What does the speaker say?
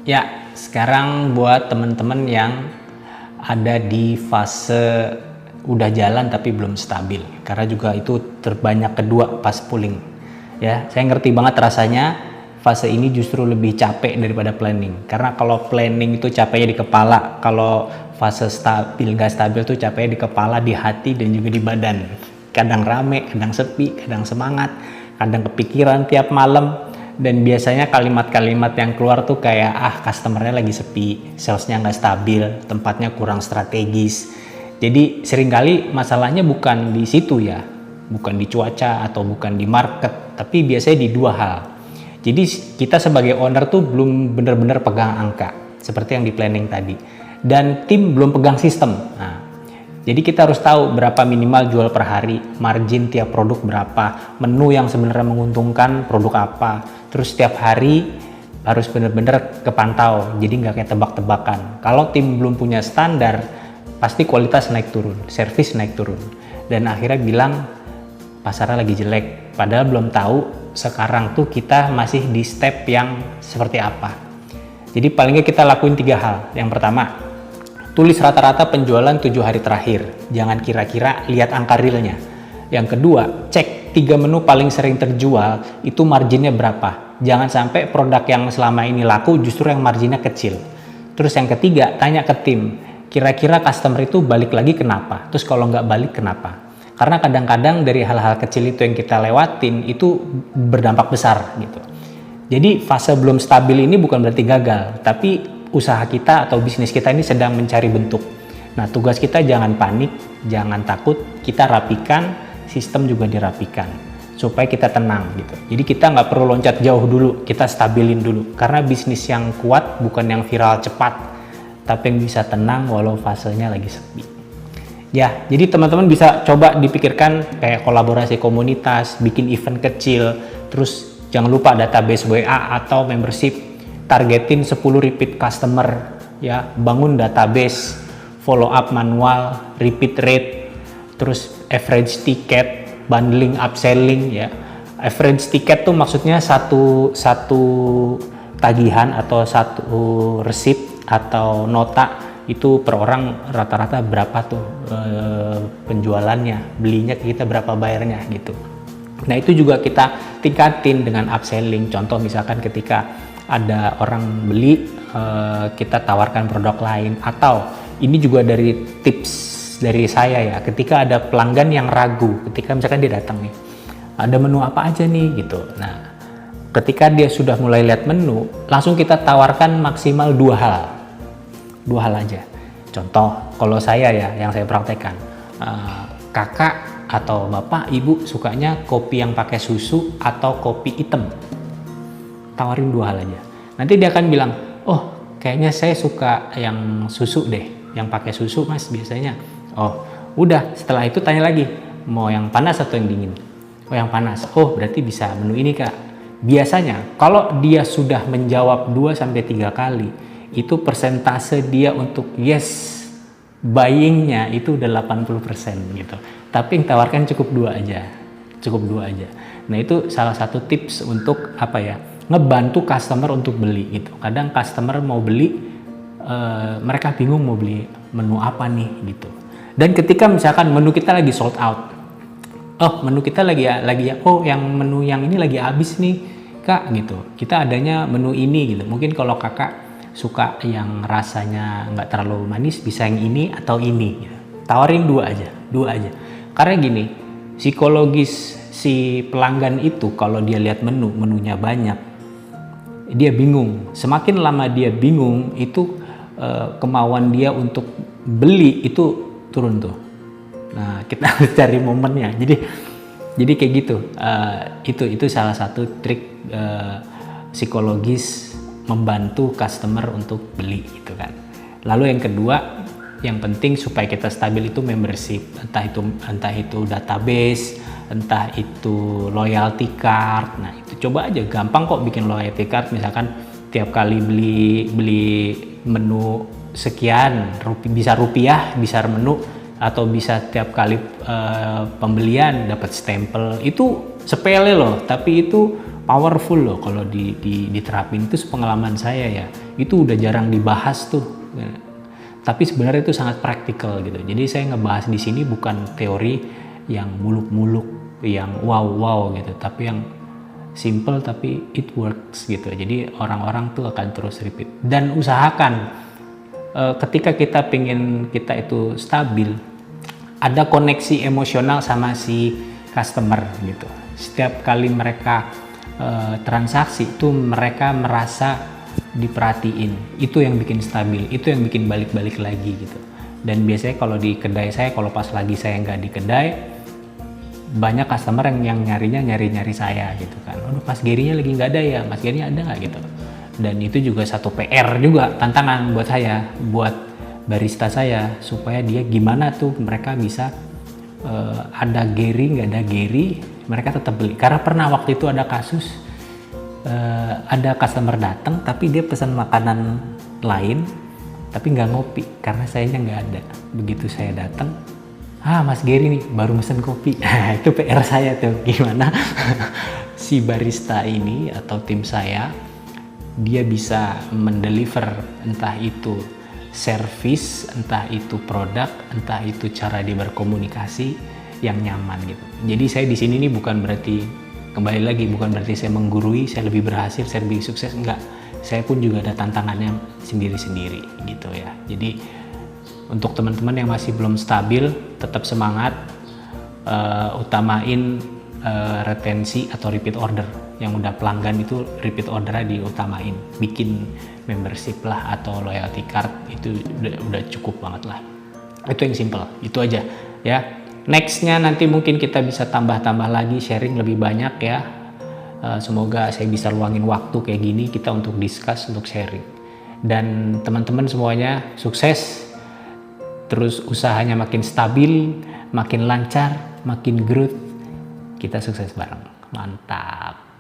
Ya, sekarang buat teman-teman yang ada di fase udah jalan tapi belum stabil, karena juga itu terbanyak kedua pas pulling. Ya, saya ngerti banget rasanya fase ini justru lebih capek daripada planning. Karena kalau planning itu capeknya di kepala, kalau fase stabil nggak stabil tuh capeknya di kepala, di hati, dan juga di badan. Kadang rame, kadang sepi, kadang semangat, kadang kepikiran tiap malam. Dan biasanya kalimat-kalimat yang keluar tuh kayak customernya lagi sepi, salesnya nggak stabil, tempatnya kurang strategis. Jadi seringkali masalahnya bukan di situ ya, bukan di cuaca atau bukan di market, tapi biasanya di dua hal. Jadi kita sebagai owner tuh belum benar-benar pegang angka seperti yang di planning tadi, dan tim belum pegang sistem. Nah, jadi kita harus tahu berapa minimal jual per hari, margin tiap produk berapa, menu yang sebenarnya menguntungkan produk apa, terus setiap hari harus benar-benar kepantau, jadi nggak kayak tebak-tebakan. Kalau tim belum punya standar, pasti kualitas naik turun, servis naik turun, dan akhirnya bilang pasarnya lagi jelek, padahal belum tahu sekarang tuh kita masih di step yang seperti apa. Jadi palingnya kita lakuin 3 hal. Yang pertama, tulis rata-rata penjualan 7 hari terakhir, jangan kira-kira, lihat angka realnya. Yang kedua, cek 3 menu paling sering terjual itu marginnya berapa, jangan sampai produk yang selama ini laku justru yang marginnya kecil. Terus yang ketiga, tanya ke tim, kira-kira customer itu balik lagi kenapa, terus kalau nggak balik kenapa. Karena kadang-kadang dari hal-hal kecil itu yang kita lewatin itu berdampak besar gitu. Jadi fase belum stabil ini bukan berarti gagal, tapi usaha kita atau bisnis kita ini sedang mencari bentuk. Nah, tugas kita jangan panik, jangan takut, kita rapikan, sistem juga dirapikan supaya kita tenang gitu. Jadi kita nggak perlu loncat jauh dulu, kita stabilin dulu. Karena bisnis yang kuat bukan yang viral cepat, tapi yang bisa tenang walau fasenya lagi sepi. Ya, jadi teman-teman bisa coba dipikirkan kayak kolaborasi komunitas, bikin event kecil, terus jangan lupa database WA atau membership, targetin 10 repeat customer, ya, bangun database, follow up manual, repeat rate, terus average ticket, bundling, upselling, ya. Average ticket tuh maksudnya satu tagihan atau satu receipt atau nota itu per orang rata-rata berapa tuh penjualannya, belinya kita berapa, bayarnya gitu. Nah, itu juga kita tingkatin dengan upselling. Contoh misalkan ketika ada orang beli, kita tawarkan produk lain. Atau ini juga dari tips dari saya ya, ketika ada pelanggan yang ragu, ketika misalkan dia datang nih, ada menu apa aja nih gitu. Nah, ketika dia sudah mulai lihat menu, langsung kita tawarkan maksimal 2 hal. 2 hal aja. Contoh, kalau saya ya, yang saya praktekkan, kakak atau bapak, ibu sukanya kopi yang pakai susu atau kopi hitam. Tawarin 2 hal aja. Nanti dia akan bilang, oh kayaknya saya suka yang susu deh, yang pakai susu mas biasanya. Oh udah, setelah itu tanya lagi, mau yang panas atau yang dingin? Oh yang panas. Oh berarti bisa menu ini kak. Biasanya kalau dia sudah menjawab 2-3 kali, itu persentase dia untuk yes buyingnya itu udah 80% gitu. Tapi yang tawarkan cukup 2 aja, Nah, itu salah satu tips untuk apa ya, ngebantu customer untuk beli gitu. Kadang customer mau beli, mereka bingung mau beli menu apa nih gitu. Dan ketika misalkan menu kita lagi sold out, oh menu kita lagi ya, oh yang menu yang ini lagi habis nih kak gitu. Kita adanya menu ini gitu. Mungkin kalau kakak suka yang rasanya nggak terlalu manis, bisa yang ini atau ini gitu. Tawarin 2 aja. Karena gini, psikologis si pelanggan itu kalau dia lihat menunya banyak, dia bingung. Semakin lama dia bingung, itu kemauan dia untuk beli itu turun tuh. Nah, kita harus cari momennya. Jadi kayak gitu. Itu salah satu trik psikologis membantu customer untuk beli gitu kan. Lalu yang kedua, yang penting supaya kita stabil itu membership, entah itu database, entah itu loyalty card. Nah, itu coba aja, gampang kok bikin loyalty card. Misalkan tiap kali beli menu sekian, bisa rupiah, bisa menu, atau bisa tiap kali pembelian dapat stempel. Itu sepele loh, tapi itu powerful loh kalau diterapin. Itu pengalaman saya ya. itu udah jarang dibahas tuh. Tapi sebenarnya itu sangat praktikal gitu. Jadi saya ngebahas di sini bukan teori yang muluk-muluk, yang wow gitu, tapi yang simple tapi it works gitu. Jadi orang-orang tuh akan terus repeat. Dan usahakan ketika kita pengen kita itu stabil, ada koneksi emosional sama si customer gitu. Setiap kali mereka transaksi itu mereka merasa diperhatiin, itu yang bikin stabil, itu yang bikin balik-balik lagi gitu. Dan biasanya kalau di kedai saya, kalau pas lagi saya nggak di kedai, banyak customer yang nyari saya gitu kan. Aduh, Mas Gerinya lagi nggak ada ya, Mas Gerinya ada nggak gitu. Dan itu juga satu PR juga, tantangan buat saya, buat barista saya, supaya dia gimana tuh mereka bisa ada Geri nggak ada Geri, mereka tetap beli. Karena pernah waktu itu ada kasus, ada customer datang tapi dia pesan makanan lain tapi nggak ngopi karena sayanya nggak ada. Begitu saya datang, Mas Geri nih baru mesen kopi. Itu PR saya tuh, gimana si barista ini atau tim saya dia bisa mendeliver, entah itu service, entah itu produk, entah itu cara dia berkomunikasi yang nyaman gitu. Jadi saya di sini nih bukan berarti, kembali lagi, bukan berarti saya menggurui, saya lebih berhasil, saya lebih sukses, enggak. Saya pun juga ada tantangannya sendiri-sendiri gitu ya. Jadi untuk teman-teman yang masih belum stabil, tetap semangat, utamain retensi atau repeat order. Yang udah pelanggan itu repeat ordernya diutamain, bikin membership lah atau loyalty card, itu udah cukup banget lah. Itu yang simple, itu aja ya. Nextnya nanti mungkin kita bisa tambah-tambah lagi, sharing lebih banyak ya. Semoga saya bisa luangin waktu kayak gini kita untuk discuss, untuk sharing. Dan teman-teman semuanya sukses, terus usahanya makin stabil, makin lancar, makin growth. Kita sukses bareng, mantap.